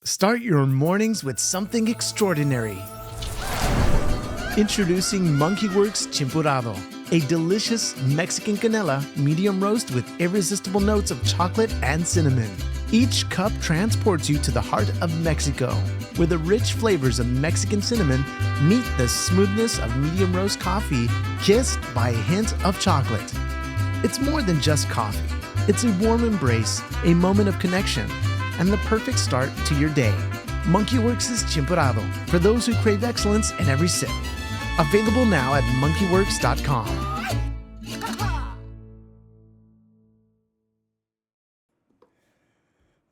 Start your mornings with something extraordinary. Introducing Monkey Werx Chimpurrado, a delicious Mexican canela medium roast with irresistible notes of chocolate and cinnamon. Each cup transports you to the heart of Mexico, where the rich flavors of Mexican cinnamon meet the smoothness of medium roast coffee, kissed by a hint of chocolate. It's more than just coffee. It's a warm embrace, a moment of connection, and the perfect start to your day. Monkey Werx's Chimpurrado, for those who crave excellence in every sip. Available now at monkeywerx.com.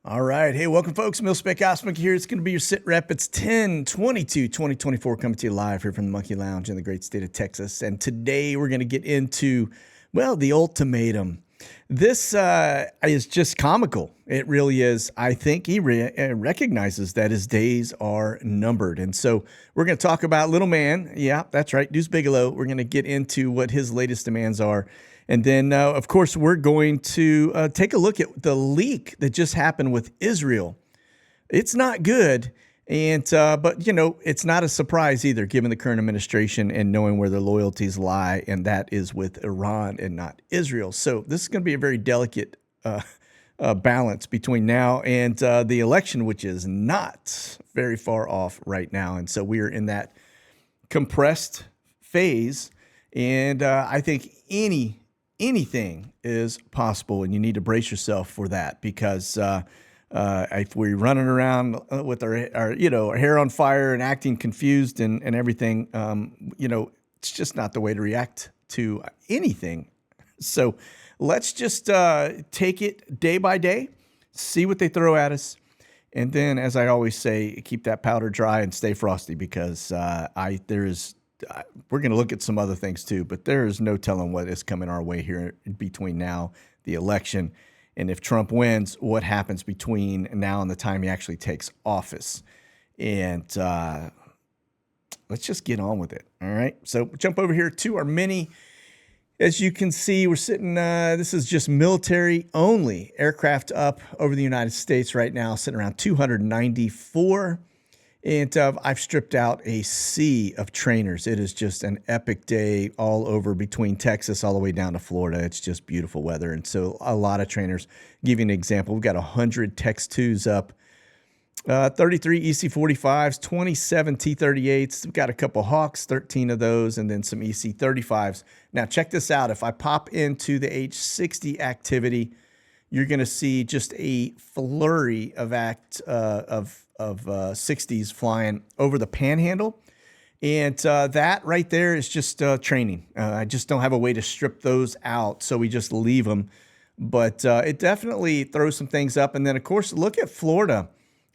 All right. Hey, welcome, folks. Mil-Spec Monkey here. It's going to be your SITREP. It's 10/22/2024, coming to you live here from the Monkey Lounge in the great state of Texas. And today we're going to get into, well, the ultimatum. This is just comical. It really is. I think he recognizes that his days are numbered. And so we're going to talk about little man. Yeah, that's right. Deuce Bigalow. We're going to get into what his latest demands are. And then, of course, we're going to take a look at the leak that just happened with Israel. It's not good. And but, you know, it's not a surprise either, given the current administration and knowing where their loyalties lie. And that is with Iran and not Israel. So this is going to be a very delicate balance between now and the election, which is not very far off right now. And so we are in that compressed phase. And I think anything is possible, and you need to brace yourself for that, because if we're running around with our hair on fire and acting confused and everything, it's just not the way to react to anything. So let's just take it day by day, see what they throw at us. And then, as I always say, keep that powder dry and stay frosty, because we're going to look at some other things too, but there is no telling what is coming our way here between now, the election, and if Trump wins, what happens between now and the time he actually takes office. And let's just get on with it. All right. So jump over here to our mini. As you can see, we're sitting, this is just military only aircraft up over the United States right now, sitting around 294. And I've stripped out a sea of trainers. It is just an epic day all over between Texas all the way down to Florida. It's just beautiful weather. And so a lot of trainers. Give you an example. We've got 100 Tex 2s up, 33 EC-45s, 27 T-38s. We've got a couple Hawks, 13 of those, and then some EC-35s. Now, check this out. If I pop into the H-60 activity, you're going to see just a flurry of 60s flying over the Panhandle. And that right there is just training. I just don't have a way to strip those out, so we just leave them. But it definitely throws some things up. And then, of course, look at Florida,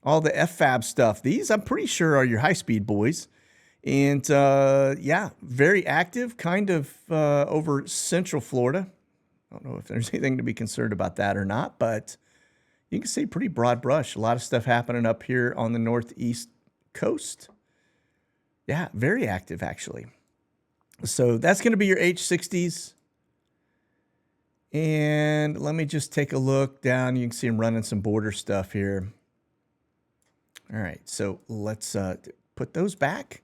all the FFAB stuff. These, I'm pretty sure, are your high-speed boys. And, yeah, very active, kind of over central Florida. I don't know if there's anything to be concerned about that or not, but you can see pretty broad brush. A lot of stuff happening up here on the northeast coast. Yeah, very active, actually. So that's going to be your H-60s. And let me just take a look down. You can see them running some border stuff here. All right, so let's put those back.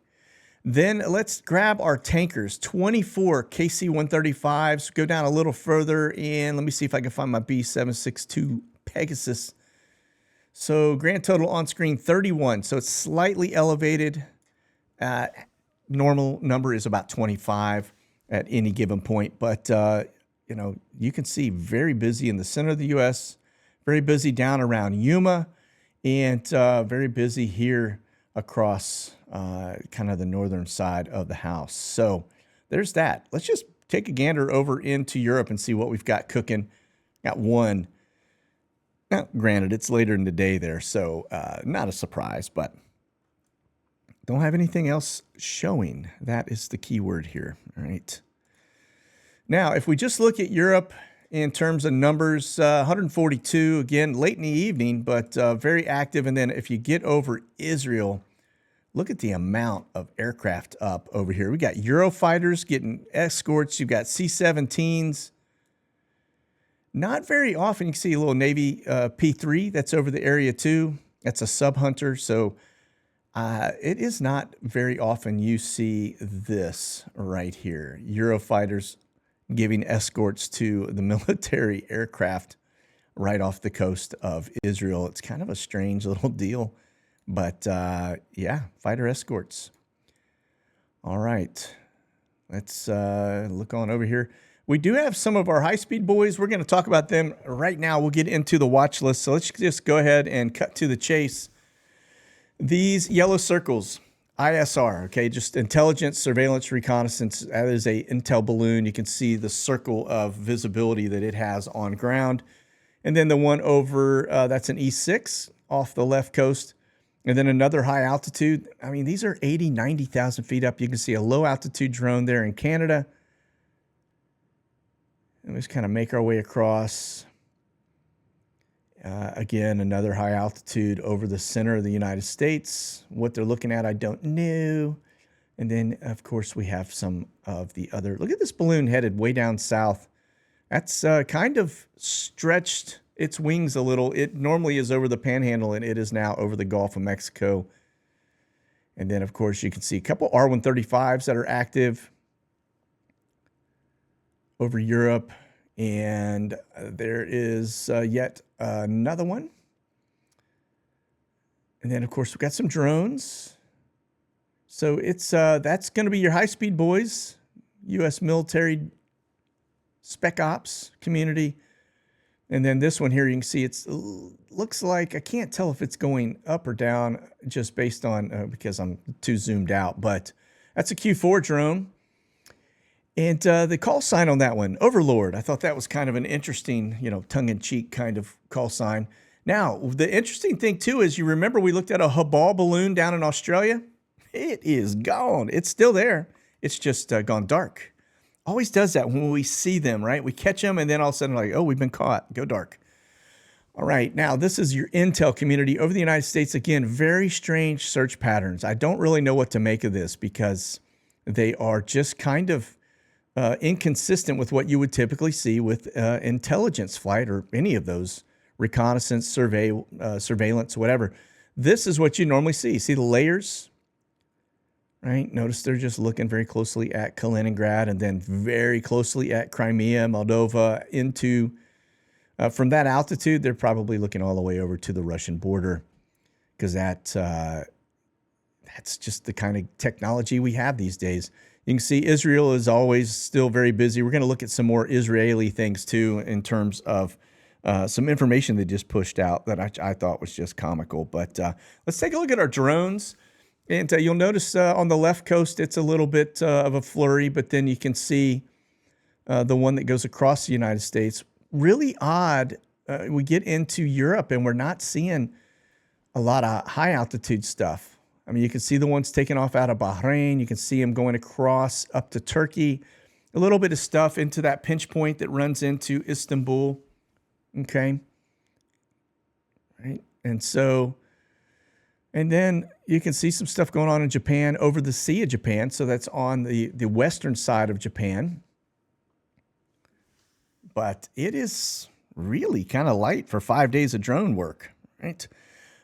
Then let's grab our tankers, 24 KC-135s. Go down a little further, and let me see if I can find my B-762 Pegasus. So grand total on screen 31. So it's slightly elevated. Normal number is about 25 at any given point. But, you can see very busy in the center of the U.S., very busy down around Yuma, and very busy here across kind of the northern side of the house. So there's that. Let's just take a gander over into Europe and see what we've got cooking. Got one. Now, granted, it's later in the day there, so not a surprise, but don't have anything else showing. That is the key word here. All right. Now, if we just look at Europe in terms of numbers, 142, again, late in the evening, but very active. And then if you get over Israel, look at the amount of aircraft up over here. We got Eurofighters getting escorts. You've got C-17s. Not very often you can see a little Navy P-3 that's over the area too. That's a sub hunter. So it is not very often you see this right here. Eurofighters giving escorts to the military aircraft right off the coast of Israel. It's kind of a strange little deal, but yeah, fighter escorts. All right, let's look on over here. We do have some of our high-speed boys. We're going to talk about them right now. We'll get into the watch list. So let's just go ahead and cut to the chase. These yellow circles, ISR, okay, just intelligence, surveillance, reconnaissance. That is a intel balloon. You can see the circle of visibility that it has on ground. And then the one over, that's an E6 off the left coast. And then another high altitude. I mean, these are 80, 90,000 feet up. You can see a low altitude drone there in Canada. And we just kind of make our way across. Again, another high altitude over the center of the United States. What they're looking at, I don't know. And then, of course, we have some of the other. Look at this balloon headed way down south. That's kind of stretched its wings a little. It normally is over the Panhandle, and it is now over the Gulf of Mexico. And then, of course, you can see a couple R-135s that are active over Europe. And there is yet another one. And then, of course, we've got some drones. So it's that's going to be your high-speed boys, U.S. military spec ops community. And then this one here, you can see it looks like, I can't tell if it's going up or down just based on, because I'm too zoomed out, but that's a Q4 drone. And the call sign on that one, Overlord. I thought that was kind of an interesting, tongue-in-cheek kind of call sign. Now, the interesting thing, too, is you remember we looked at a Habal balloon down in Australia? It is gone. It's still there. It's just gone dark. Always does that when we see them, right? We catch them, and then all of a sudden, like, oh, we've been caught. Go dark. All right, now this is your intel community over the United States. Again, very strange search patterns. I don't really know what to make of this because they are just kind of inconsistent with what you would typically see with intelligence flight or any of those, reconnaissance, surveillance, whatever. This is what you normally see. See the layers, right? Notice they're just looking very closely at Kaliningrad and then very closely at Crimea, Moldova, into, from that altitude, they're probably looking all the way over to the Russian border because that's just the kind of technology we have these days. You can see Israel is always still very busy. We're going to look at some more Israeli things, too, in terms of some information they just pushed out that I thought was just comical. But let's take a look at our drones. And you'll notice on the left coast, it's a little bit of a flurry, but then you can see the one that goes across the United States. Really odd. We get into Europe, and we're not seeing a lot of high-altitude stuff. I mean, you can see the ones taking off out of Bahrain. You can see them going across up to Turkey. A little bit of stuff into that pinch point that runs into Istanbul. Okay. Right. And so, and then you can see some stuff going on in Japan over the Sea of Japan. So that's on the western side of Japan. But it is really kind of light for 5 days of drone work. Right.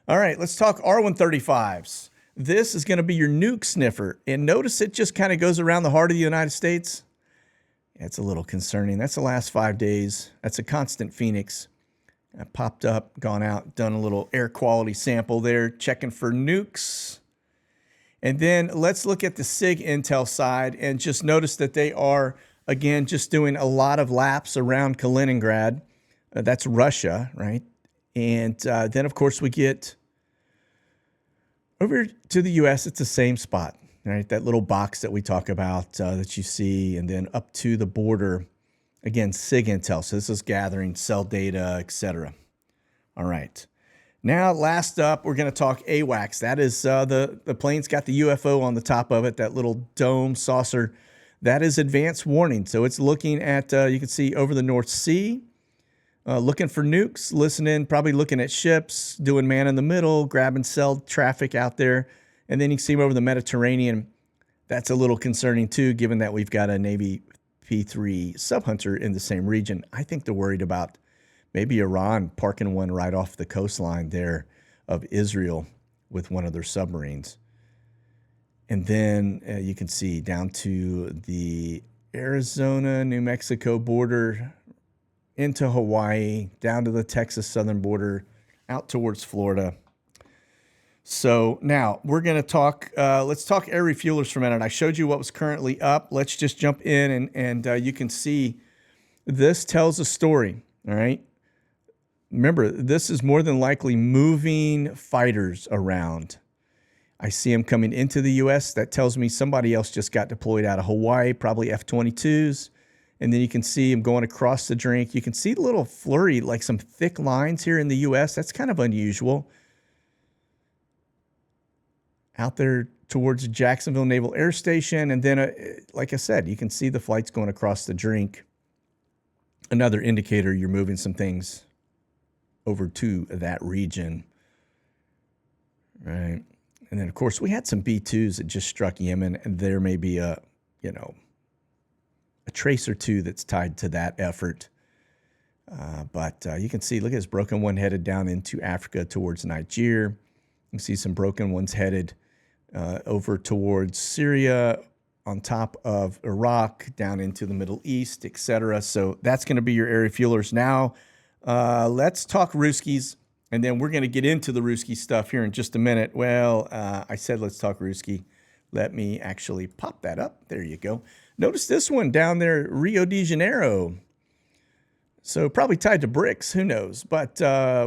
All right. Let's talk R-135s. This is going to be your nuke sniffer. And notice it just kind of goes around the heart of the United States. It's a little concerning. That's the last 5 days. That's a constant Phoenix. I popped up, gone out, done a little air quality sample there, checking for nukes. And then let's look at the SIG intel side and just notice that they are, again, just doing a lot of laps around Kaliningrad. That's Russia, right? And then, of course, we get over to the U.S., it's the same spot, right? That little box that we talk about that you see, and then up to the border, again, SIG intel. So this is gathering cell data, etc. All right. Now, last up, we're going to talk AWACS. That is the plane's got the UFO on the top of it, that little dome saucer. That is advanced warning. So it's looking at, you can see over the North Sea, looking for nukes, listening, probably looking at ships, doing man in the middle, grabbing cell traffic out there. And then you can see over the Mediterranean. That's a little concerning too, given that we've got a Navy P-3 sub-hunter in the same region. I think they're worried about maybe Iran parking one right off the coastline there of Israel with one of their submarines. And then you can see down to the Arizona, New Mexico border, into Hawaii, down to the Texas southern border, out towards Florida. So now we're going to talk, let's talk air refuelers for a minute. I showed you what was currently up. Let's just jump in and you can see this tells a story, all right? Remember, this is more than likely moving fighters around. I see them coming into the U.S. That tells me somebody else just got deployed out of Hawaii, probably F-22s. And then you can see them going across the drink. You can see the little flurry, like some thick lines here in the U.S. That's kind of unusual. Out there towards Jacksonville Naval Air Station. And then, like I said, you can see the flights going across the drink. Another indicator you're moving some things over to that region. Right. And then, of course, we had some B-2s that just struck Yemen, and there may be a trace or two that's tied to that effort. But you can see, look at this broken one headed down into Africa towards Niger. You can see some broken ones headed over towards Syria, on top of Iraq, down into the Middle East, etc. So that's going to be your air refuelers. Now, let's talk Ruskies. And then we're going to get into the Ruski stuff here in just a minute. Well, I said let's talk Ruski. Let me actually pop that up. There you go. Notice this one down there, Rio de Janeiro. So probably tied to BRICS, who knows? But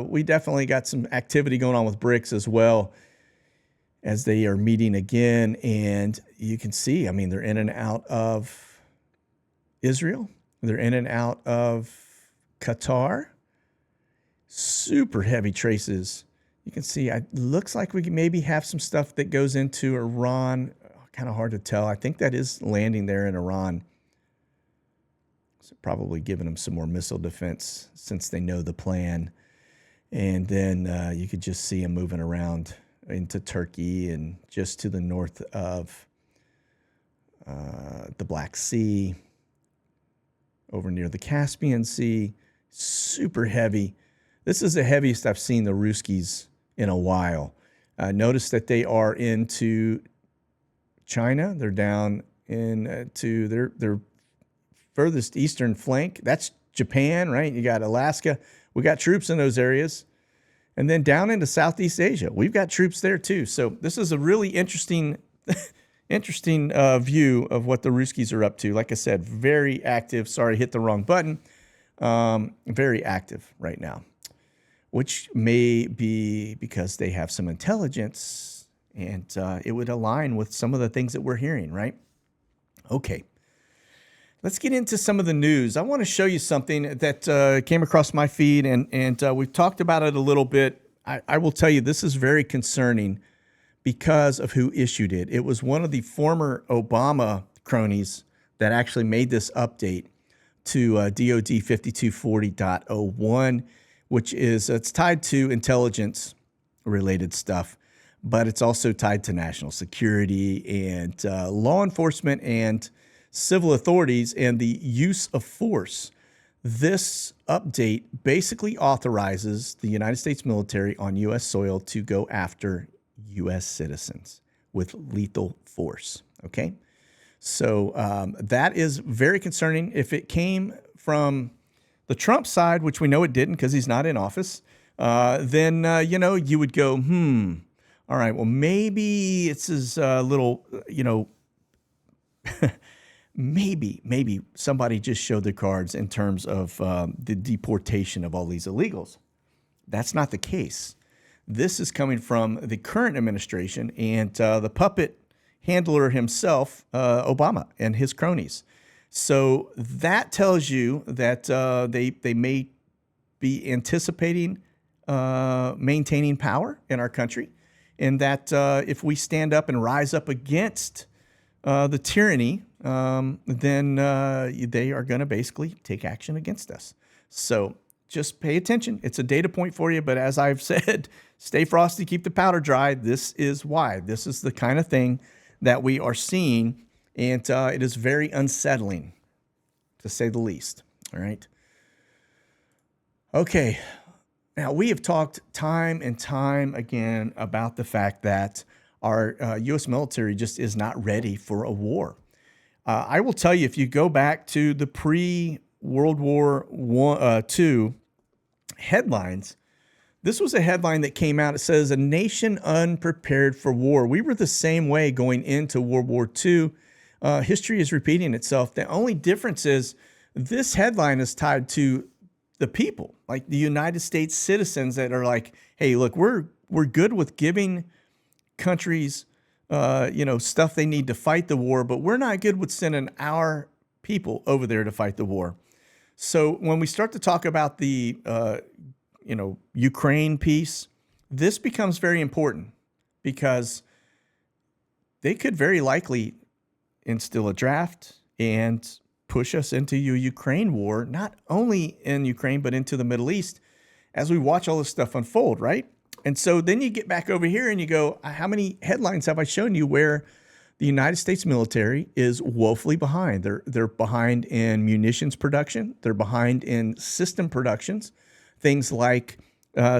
we definitely got some activity going on with BRICS as well as they are meeting again. And you can see, I mean, they're in and out of Israel. They're in and out of Qatar. Super heavy traces. You can see, it looks like we can maybe have some stuff that goes into Iran. Kind of hard to tell. I think that is landing there in Iran. So probably giving them some more missile defense since they know the plan. And then you could just see them moving around into Turkey and just to the north of the Black Sea, over near the Caspian Sea. Super heavy. This is the heaviest I've seen the Ruskies in a while. Notice that they are into China. They're down into their furthest eastern flank. That's Japan, right? You got Alaska. We got troops in those areas. And then down into Southeast Asia, we've got troops there too. So this is a really interesting view of what the Ruskies are up to. Like I said, very active. Sorry, hit the wrong button. Very active right now, which may be because they have some intelligence, and it would align with some of the things that we're hearing, right? Okay. Let's get into some of the news. I want to show you something that came across my feed, and we've talked about it a little bit. I will tell you, this is very concerning because of who issued it. It was one of the former Obama cronies that actually made this update to DOD 5240.01, which is, it's tied to intelligence-related stuff, but it's also tied to national security and law enforcement and civil authorities and the use of force. This update basically authorizes the United States military on U.S. soil to go after U.S. citizens with lethal force, okay? So that is very concerning. If it came from the Trump side, which we know it didn't because he's not in office, then, you would go, all right, well, maybe it's a little, maybe somebody just showed their cards in terms of the deportation of all these illegals. That's not the case. This is coming from the current administration and the puppet handler himself, Obama, and his cronies. So that tells you that they may be anticipating maintaining power in our country, and that if we stand up and rise up against the tyranny, then they are going to basically take action against us. So just pay attention. It's a data point for you, but as I've said, stay frosty, keep the powder dry. This is why. This is the kind of thing that we are seeing, and it is very unsettling, to say the least. All right. Okay. Now, we have talked time and time again about the fact that our U.S. military just is not ready for a war. I will tell you, if you go back to the pre-World War II headlines, this was a headline that came out. It says, "A nation unprepared for war." We were the same way going into World War II. History is repeating itself. The only difference is this headline is tied to the people, like the United States citizens that are like, hey, look, we're good with giving countries, stuff they need to fight the war, but we're not good with sending our people over there to fight the war. So when we start to talk about the, Ukraine piece, this becomes very important because they could very likely instill a draft and push us into a Ukraine war, not only in Ukraine, but into the Middle East as we watch all this stuff unfold, right? And so then you get back over here and you go, how many headlines have I shown you where the United States military is woefully behind? They're behind in munitions production. They're behind in system productions, things like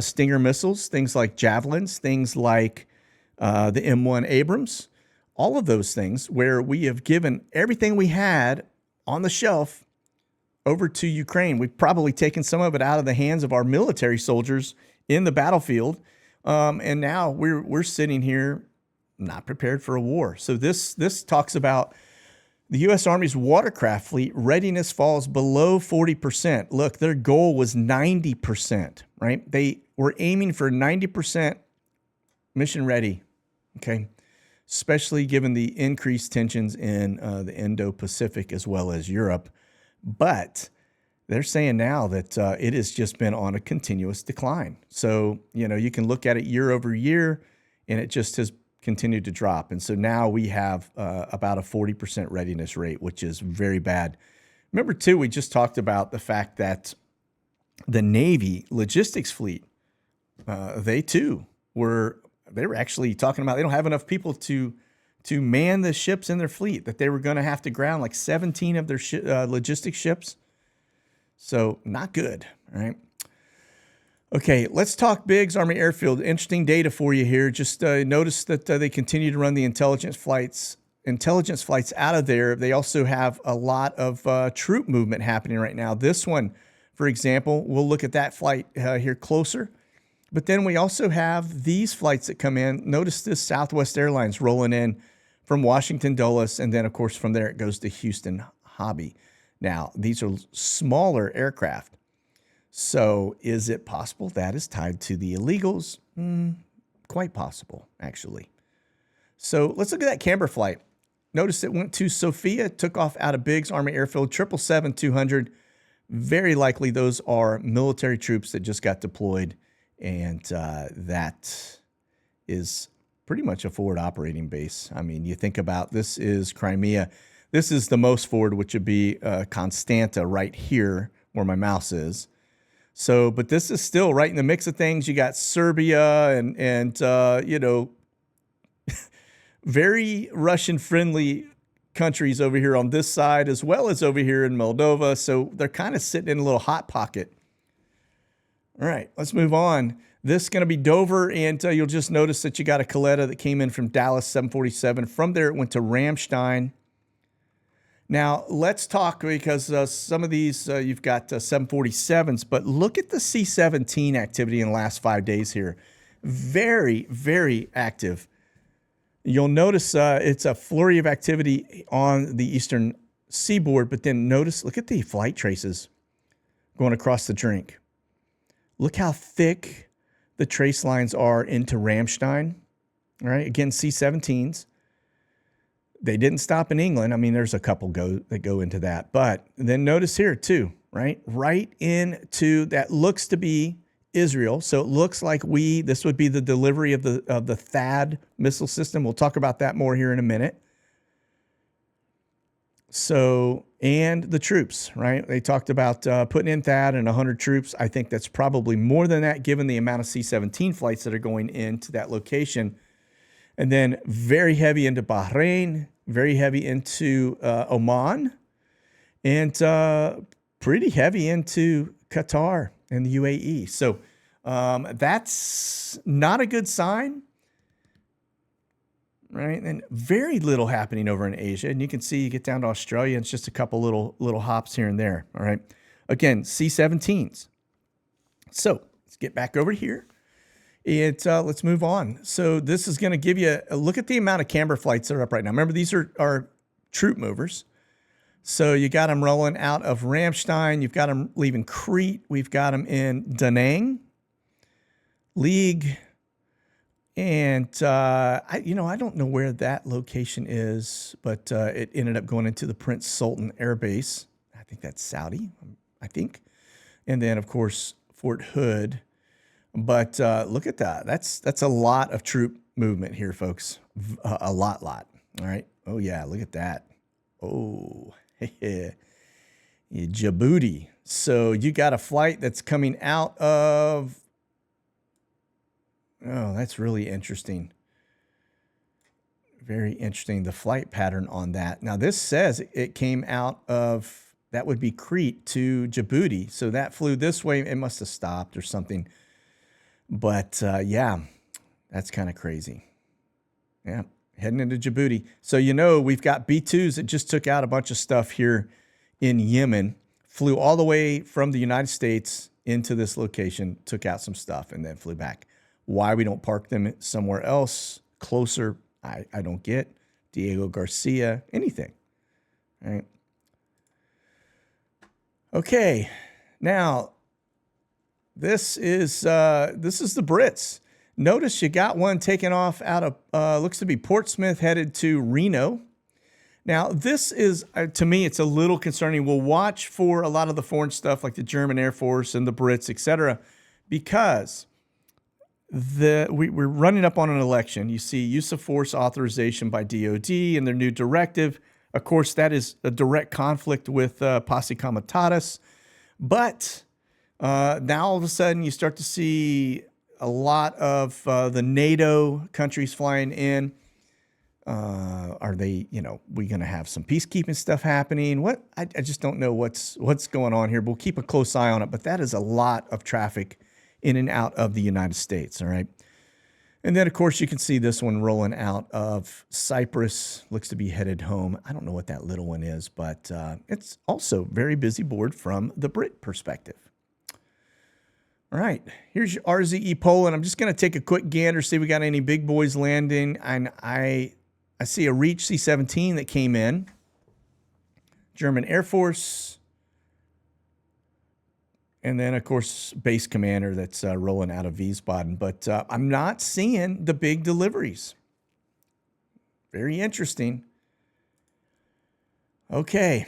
Stinger missiles, things like Javelins, things like the M1 Abrams, all of those things where we have given everything we had on the shelf over to Ukraine. We've probably taken some of it out of the hands of our military soldiers in the battlefield. And now we're sitting here not prepared for a war. So this talks about the U.S. Army's watercraft fleet readiness falls below 40%. Look, their goal was 90%, right? They were aiming for 90% mission ready, okay? Especially given the increased tensions in the Indo-Pacific as well as Europe. But they're saying now that it has just been on a continuous decline. So, you can look at it year over year, and it just has continued to drop. And so now we have about a 40% readiness rate, which is very bad. Remember, too, we just talked about the fact that the Navy logistics fleet, they were actually talking about they don't have enough people to man the ships in their fleet, that they were going to have to ground like 17 of their logistics ships. So not good, right? Okay, let's talk Biggs Army Airfield. Interesting data for you here. Just notice that they continue to run the intelligence flights out of there. They also have a lot of troop movement happening right now. This one, for example, we'll look at that flight here closer. But then we also have these flights that come in. Notice this Southwest Airlines rolling in from Washington Dulles, and then, of course, from there it goes to Houston Hobby. Now, these are smaller aircraft. So is it possible that is tied to the illegals? Quite possible, actually. So let's look at that Canberra flight. Notice it went to Sofia, took off out of Biggs Army Airfield, 777-200. Very likely those are military troops that just got deployed, and that is pretty much a forward operating base. I mean, you think about this is Crimea. This is the most forward, which would be Constanta right here where my mouse is. So, but this is still right in the mix of things. You got Serbia and very Russian-friendly countries over here on this side, as well as over here in Moldova. So they're kind of sitting in a little hot pocket. All right, let's move on. This is going to be Dover, and you'll just notice that you got a Coletta that came in from Dallas, 747. From there, it went to Ramstein. Now, let's talk, because some of these, you've got 747s, but look at the C-17 activity in the last 5 days here. Very, very active. You'll notice it's a flurry of activity on the eastern seaboard, but then notice, look at the flight traces going across the drink. Look how thick the trace lines are into Ramstein. All right, again, C-17s. They didn't stop in England. I mean, there's a couple that go into that. But then notice here too, right? Right into that looks to be Israel. So it looks like this would be the delivery of the THAAD missile system. We'll talk about that more here in a minute. So, and the troops, right? They talked about putting in THAAD and 100 troops. I think that's probably more than that, given the amount of C-17 flights that are going into that location. And then very heavy into Bahrain, very heavy into Oman, and pretty heavy into Qatar and the UAE. So That's not a good sign, right? And very little happening over in Asia. And you can see you get down to Australia, and it's just a couple little hops here and there, all right? Again, C-17s. So let's get back over here. Let's move on. So this is going to give you a look at the amount of camber flights that are up right now. Remember, these are troop movers. So you got them rolling out of Ramstein. You've got them leaving Crete. We've got them in Da Nang, League. And, I don't know where that location is, but it ended up going into the Prince Sultan Air Base. I think that's Saudi, I think. And then, of course, Fort Hood. But look at that. That's a lot of troop movement here, folks. A lot. All right. Oh, yeah. Look at that. Oh, Djibouti. So you got a flight that's coming out of... Oh, that's really interesting. Very interesting, the flight pattern on that. Now, this says it came out of... That would be Crete to Djibouti. So that flew this way. It must have stopped or something. But, yeah, that's kind of crazy. Yeah, heading into Djibouti. So, we've got B-2s that just took out a bunch of stuff here in Yemen, flew all the way from the United States into this location, took out some stuff, and then flew back. Why we don't park them somewhere else, closer, I don't get. Diego Garcia, anything. All right. Okay, now... This is the Brits. Notice you got one taken off out of, looks to be Portsmouth, headed to Reno. Now, this is, to me, it's a little concerning. We'll watch for a lot of the foreign stuff like the German Air Force and the Brits, etc., because we're running up on an election. You see use of force authorization by DOD and their new directive. Of course, that is a direct conflict with Posse Comitatus. But... now, all of a sudden, you start to see a lot of the NATO countries flying in. Are they, we going to have some peacekeeping stuff happening? I just don't know what's going on here. But we'll keep a close eye on it. But that is a lot of traffic in and out of the United States, all right? And then, of course, you can see this one rolling out of Cyprus. Looks to be headed home. I don't know what that little one is, but it's also very busy board from the Brit perspective. All right, here's your RZE Poland. I'm just going to take a quick gander, see if we got any big boys landing. And I see a Reach C-17 that came in. German Air Force. And then, of course, Base Commander that's rolling out of Wiesbaden. But I'm not seeing the big deliveries. Very interesting. Okay,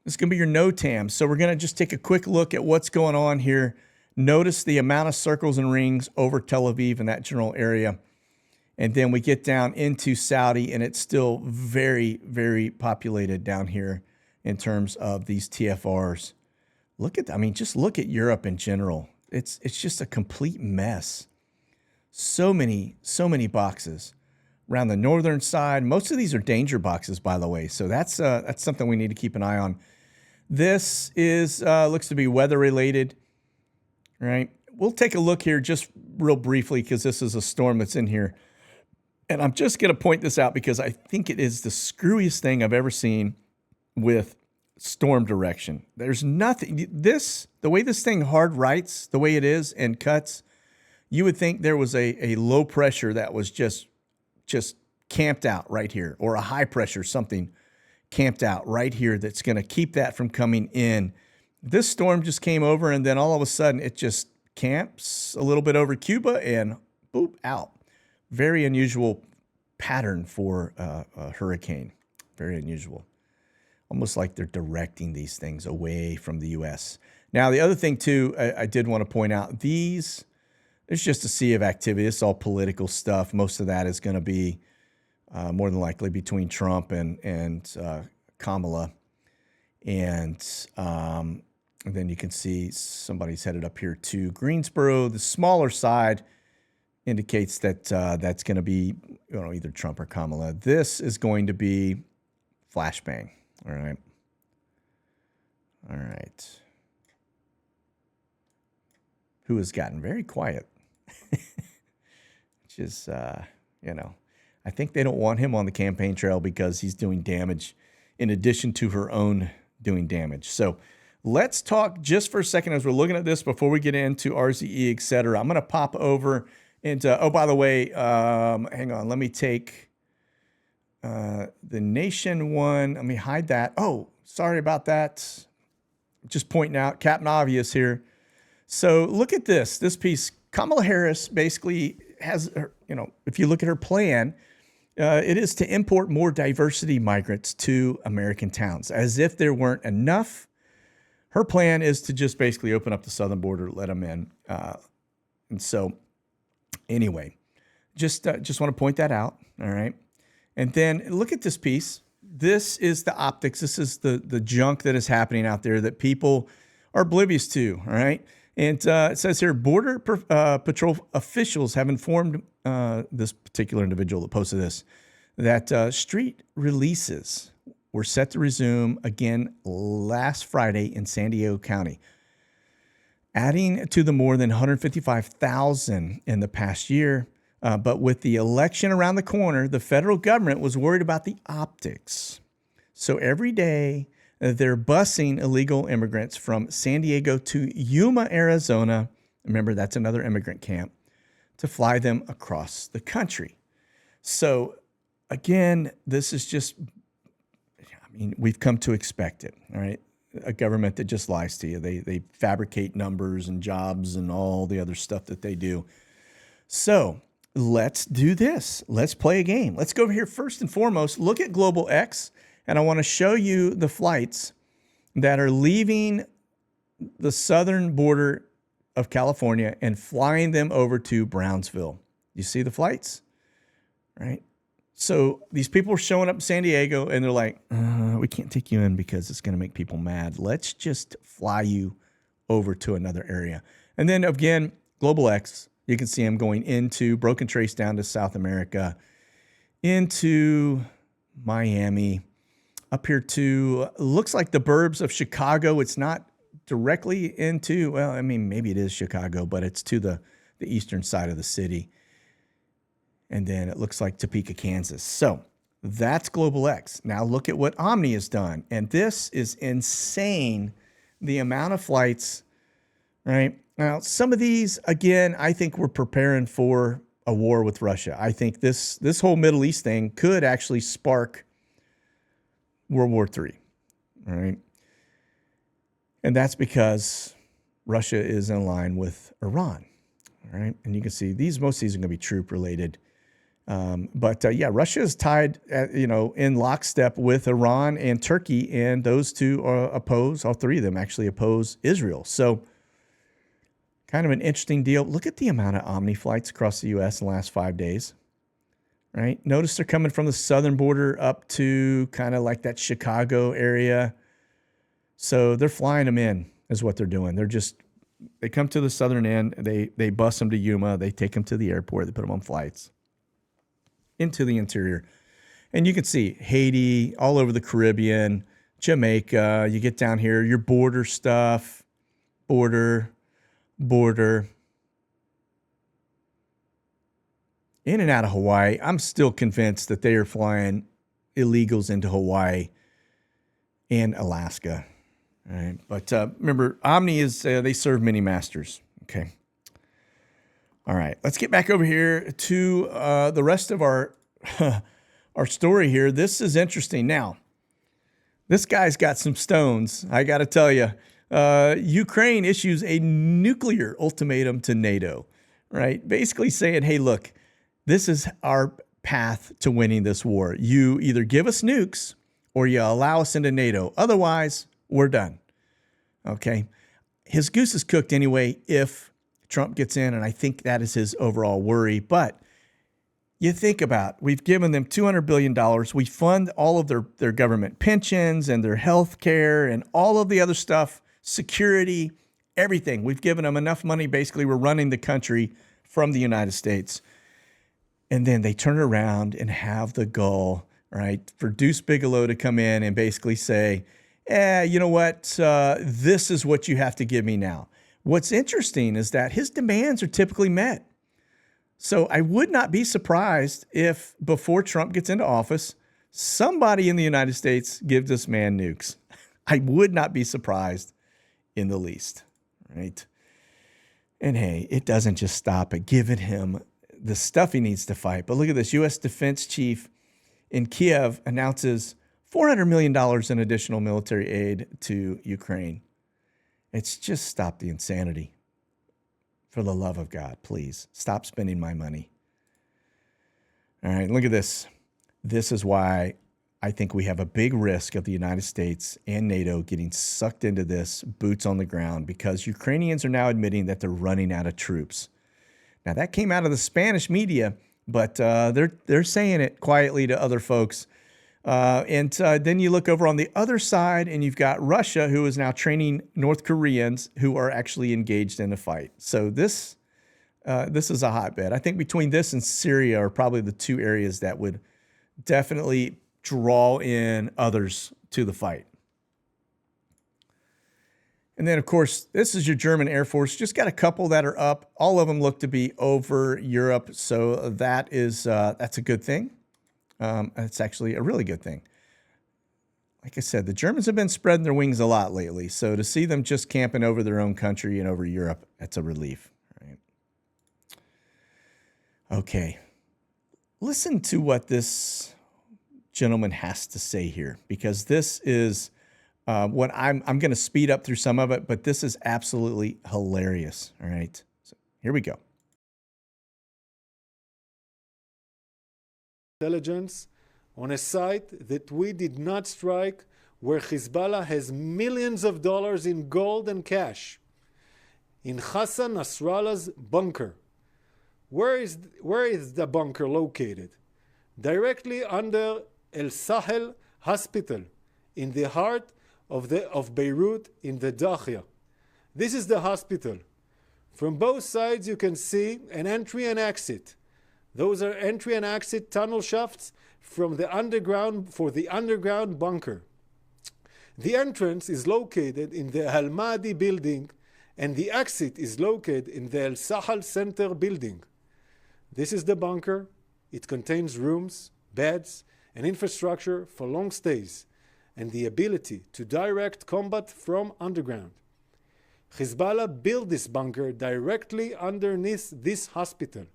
this is going to be your NOTAM. So we're going to just take a quick look at what's going on here. Notice the amount of circles and rings over Tel Aviv and that general area. And then we get down into Saudi, and it's still very, very populated down here in terms of these TFRs. Just look at Europe in general. It's just a complete mess. So many boxes around the northern side. Most of these are danger boxes, by the way. So that's something we need to keep an eye on. This is looks to be weather related. Right, we'll take a look here just real briefly because this is a storm that's in here. And I'm just going to point this out because I think it is the screwiest thing I've ever seen with storm direction. There's nothing, the way this thing hard writes, the way it is and cuts, you would think there was a low pressure that was just camped out right here, or a high pressure something camped out right here that's going to keep that from coming in. This storm just came over, and then all of a sudden it just camps a little bit over Cuba and boop, out. Very unusual pattern for a hurricane. Very unusual. Almost like they're directing these things away from the U.S. Now, the other thing, too, I did want to point out, there's just a sea of activity. It's all political stuff. Most of that is going to be more than likely between Trump and Kamala. And then you can see somebody's headed up here to Greensboro. The smaller side indicates that that's going to be either Trump or Kamala. This is going to be flashbang. All right. All right. who has gotten very quiet, which is, I think they don't want him on the campaign trail because he's doing damage in addition to her own doing damage. So let's talk just for a second as we're looking at this before we get into RZE, et cetera. I'm going to pop over into, oh, by the way, hang on. Let me take the nation one. Let me hide that. Oh, sorry about that. Just pointing out, Captain Obvious here. So look at this piece. Kamala Harris basically has, if you look at her plan, it is to import more diversity migrants to American towns, as if there weren't enough. Her plan is to just basically open up the southern border, let them in. And so anyway, just want to point that out. All right. And then look at this piece. This is the optics. This is the junk that is happening out there that people are oblivious to. All right. And it says here, Border Patrol officials have informed this particular individual that posted this, that street releases were set to resume again last Friday in San Diego County, adding to the more than 155,000 in the past year. But with the election around the corner, the federal government was worried about the optics. So every day, they're busing illegal immigrants from San Diego to Yuma, Arizona. Remember, that's another immigrant camp, to fly them across the country. So again, this is just, we've come to expect it, all right? A government that just lies to you. They fabricate numbers and jobs and all the other stuff that they do. So let's do this. Let's play a game. Let's go over here first and foremost. Look at Global X, and I want to show you the flights that are leaving the southern border of California and flying them over to Brownsville. You see the flights, right? So these people are showing up in San Diego, and they're like, we can't take you in because it's going to make people mad. Let's just fly you over to another area. And then again, Global X, you can see them going into Broken Trace down to South America, into Miami, up here to, looks like the burbs of Chicago. It's not directly into, well, I mean, maybe it is Chicago, but it's to the eastern side of the city. And then it looks like Topeka, Kansas. So that's Global X. Now look at what Omni has done. And this is insane, the amount of flights, right? Now, some of these, again, I think we're preparing for a war with Russia. I think this whole Middle East thing could actually spark World War III, all right? And that's because Russia is in line with Iran, all right? And you can see most of these are going to be troop related. Yeah, Russia is tied, in lockstep with Iran and Turkey, and those two oppose, all three of them actually oppose Israel. So kind of an interesting deal. Look at the amount of Omni flights across the U.S. in the last 5 days, right? Notice they're coming from the southern border up to kind of like that Chicago area. So they're flying them in is what they're doing. They come to the southern end, they bus them to Yuma, they take them to the airport, they put them on flights into the interior. And you can see Haiti, all over the Caribbean, Jamaica, you get down here, your border stuff, border, in and out of Hawaii. I'm still convinced that they are flying illegals into Hawaii and Alaska. All right. But remember, Omni is, they serve many masters. Okay. All right. Let's get back over here to the rest of our story here. This is interesting. Now, this guy's got some stones, I got to tell you. Ukraine issues a nuclear ultimatum to NATO, right? Basically saying, hey, look, this is our path to winning this war. You either give us nukes or you allow us into NATO. Otherwise, we're done. Okay. His goose is cooked anyway if Trump gets in, and I think that is his overall worry. But you think about, we've given them $200 billion. We fund all of their government pensions and their health care and all of the other stuff, security, everything. We've given them enough money. Basically, we're running the country from the United States. And then they turn around and have the gall, right, for Deuce Bigalow to come in and basically say, you know what? This is what you have to give me now. What's interesting is that his demands are typically met. So I would not be surprised if before Trump gets into office, somebody in the United States gives this man nukes. I would not be surprised in the least, right? And hey, it doesn't just stop at giving him the stuff he needs to fight. But look at this. U.S. Defense Chief in Kiev announces $400 million in additional military aid to Ukraine. It's just stop the insanity. For the love of God, please stop spending my money. All right, look at this. This is why I think we have a big risk of the United States and NATO getting sucked into this boots on the ground, because Ukrainians are now admitting that they're running out of troops. Now, that came out of the Spanish media, but they're saying it quietly to other folks. And then you look over on the other side, and you've got Russia, who is now training North Koreans who are actually engaged in a fight. So this is a hotbed. I think between this and Syria are probably the two areas that would definitely draw in others to the fight. And then, of course, this is your German Air Force. Just got a couple that are up. All of them look to be over Europe, so that is that's a good thing. It's actually a really good thing. Like I said, the Germans have been spreading their wings a lot lately. So to see them just camping over their own country and over Europe, that's a relief, right? Okay. Listen to what this gentleman has to say here, because this is what I'm going to speed up through some of it, but this is absolutely hilarious. All right. So here we go. Intelligence on a site that we did not strike, where Hezbollah has millions of dollars in gold and cash, in Hassan Nasrallah's bunker. Where is the bunker located? Directly under El Sahel Hospital, in the heart of Beirut, in the Dakhia. This is the hospital. From both sides you can see an entry and exit. Those are entry and exit tunnel shafts from the underground, for the underground bunker. The entrance is located in the Al Mahdi building, and the exit is located in the El Sahel Center building. This is the bunker. It contains rooms, beds, and infrastructure for long stays, and the ability to direct combat from underground. Hezbollah built this bunker directly underneath this hospital.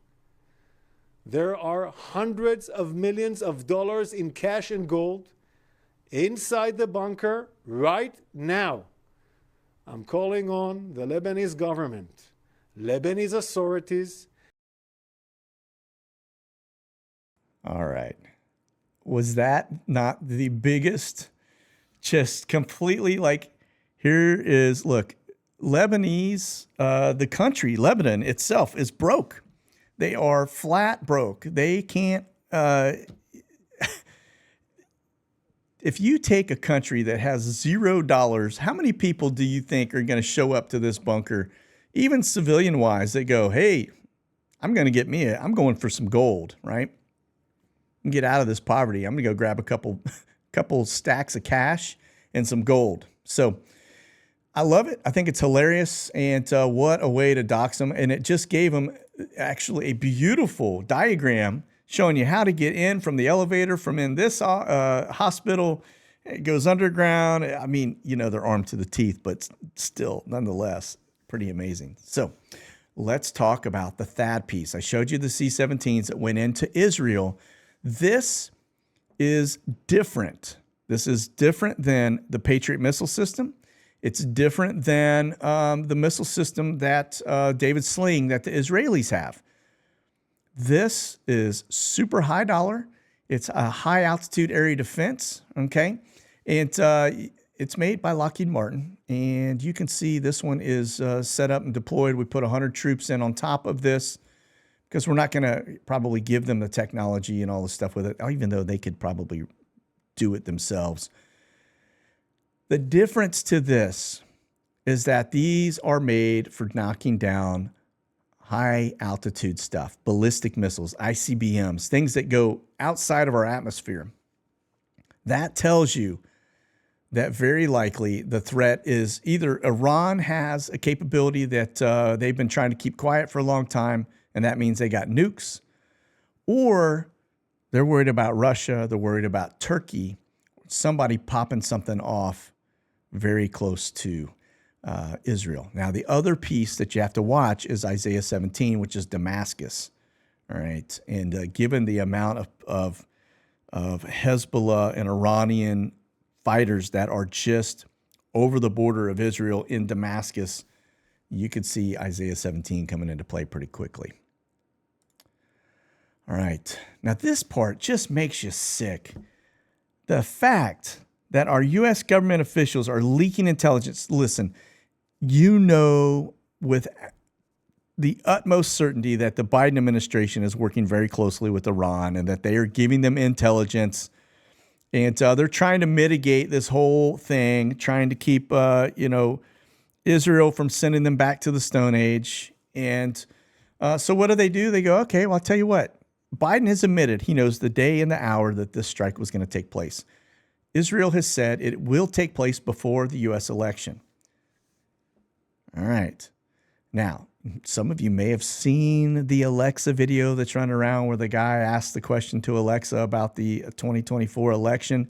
There are hundreds of millions of dollars in cash and gold inside the bunker right now. I'm calling on the Lebanese government, Lebanese authorities. All right. Was that not the biggest, just completely like, here is, look, Lebanese, the country, Lebanon itself is broke. They are flat broke. They can't, if you take a country that has $0, how many people do you think are going to show up to this bunker, even civilian wise, that go, hey, I'm going to get I'm going for some gold, right? And get out of this poverty. I'm going to go grab a couple stacks of cash and some gold. So I love it. I think it's hilarious. And what a way to dox them. And it just gave them actually a beautiful diagram showing you how to get in from the elevator from in this hospital. It goes underground. I mean, you know, they're armed to the teeth, but still, nonetheless, pretty amazing. So let's talk about the THAAD piece. I showed you the C-17s that went into Israel. This is different. This is different than the Patriot missile system. It's different than the missile system that David Sling that the Israelis have. This is super high dollar. It's a high altitude area defense, okay? And it's made by Lockheed Martin. And you can see this one is set up and deployed. We put 100 troops in on top of this, because we're not going to probably give them the technology and all the stuff with it, even though they could probably do it themselves. The difference to this is that these are made for knocking down high altitude stuff, ballistic missiles, ICBMs, things that go outside of our atmosphere. That tells you that very likely the threat is either Iran has a capability that they've been trying to keep quiet for a long time, and that means they got nukes, or they're worried about Russia, they're worried about Turkey, somebody popping something off very close to Israel. Now, the other piece that you have to watch is Isaiah 17, which is Damascus. All right, and given the amount of Hezbollah and Iranian fighters that are just over the border of Israel in Damascus, you could see Isaiah 17 coming into play pretty quickly. All right, now this part just makes you sick. The fact that our U.S. government officials are leaking intelligence. Listen, you know with the utmost certainty that the Biden administration is working very closely with Iran and that they are giving them intelligence. And they're trying to mitigate this whole thing, trying to keep, Israel from sending them back to the Stone Age. And so what do? They go, okay, well, I'll tell you what. Biden has admitted he knows the day and the hour that this strike was going to take place. Israel has said it will take place before the U.S. election. All right. Now, some of you may have seen the Alexa video that's running around where the guy asked the question to Alexa about the 2024 election.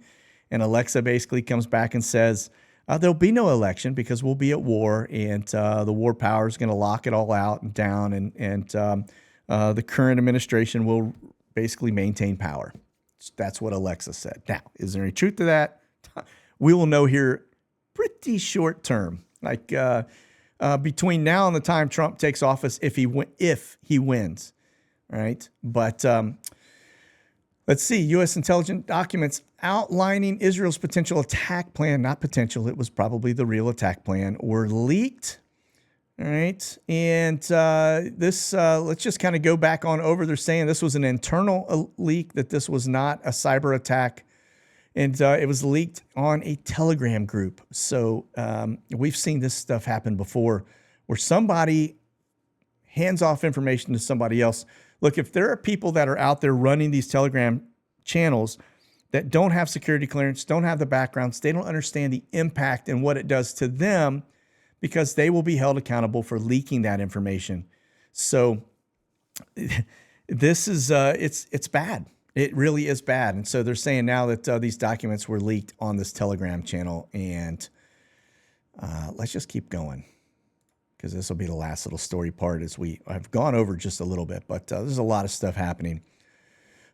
And Alexa basically comes back and says, there'll be no election because we'll be at war, and the war power is going to lock it all out and down, and the current administration will basically maintain power. That's what Alexa said. Now, is there any truth to that? We will know here pretty short term, like between now and the time Trump takes office, if he wins, right? But let's see, U.S. intelligence documents outlining Israel's potential attack plan, not potential, it was probably the real attack plan, were leaked. All right. And this, let's just kind of go back on over. They're saying this was an internal leak, that this was not a cyber attack. And it was leaked on a Telegram group. So we've seen this stuff happen before where somebody hands off information to somebody else. Look, if there are people that are out there running these Telegram channels that don't have security clearance, don't have the backgrounds, they don't understand the impact and what it does to them, because they will be held accountable for leaking that information. So this is, it's bad. It really is bad. And so they're saying now that these documents were leaked on this Telegram channel. And let's just keep going, because this will be the last little story part as I've gone over just a little bit, but there's a lot of stuff happening.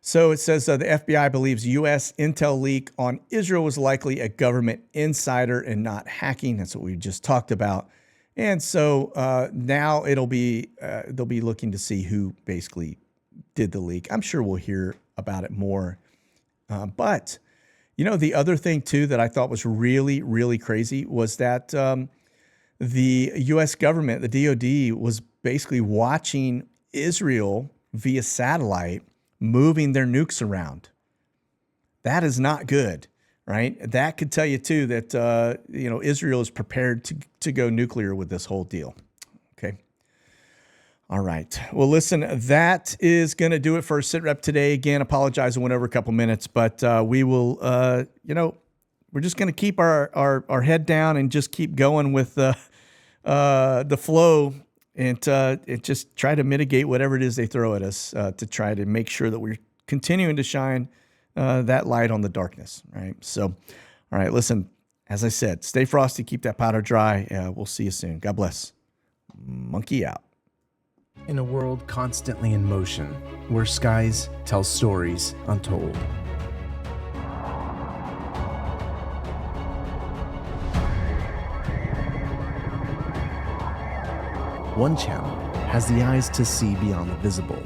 So it says the FBI believes U.S. intel leak on Israel was likely a government insider and not hacking. That's what we just talked about. And so now they'll be looking to see who basically did the leak. I'm sure we'll hear about it more. But, the other thing, too, that I thought was really, really crazy was that the U.S. government, the DOD, was basically watching Israel via satellite moving their nukes around. That is not good, right? That could tell you, too, that, Israel is prepared to go nuclear with this whole deal. Okay. All right. Well, listen, that is going to do it for SITREP today. Again, apologize, I went over a couple minutes, but we will, we're just going to keep our head down and just keep going with the flow, and just try to mitigate whatever it is they throw at us to try to make sure that we're continuing to shine that light on the darkness, right? So, all right, listen, as I said, stay frosty, keep that powder dry. We'll see you soon. God bless. Monkey out. In a world constantly in motion, where skies tell stories untold. One channel has the eyes to see beyond the visible.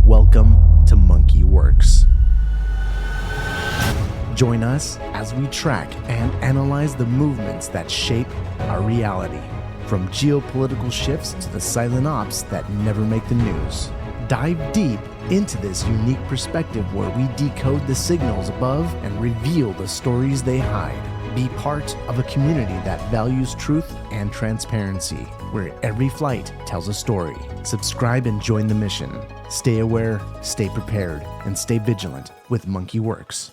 Welcome to Monkey Werx. Join us as we track and analyze the movements that shape our reality, from geopolitical shifts to the silent ops that never make the news. Dive deep into this unique perspective where we decode the signals above and reveal the stories they hide. Be part of a community that values truth and transparency, where every flight tells a story. Subscribe and join the mission. Stay aware, stay prepared, and stay vigilant with Monkey Werx.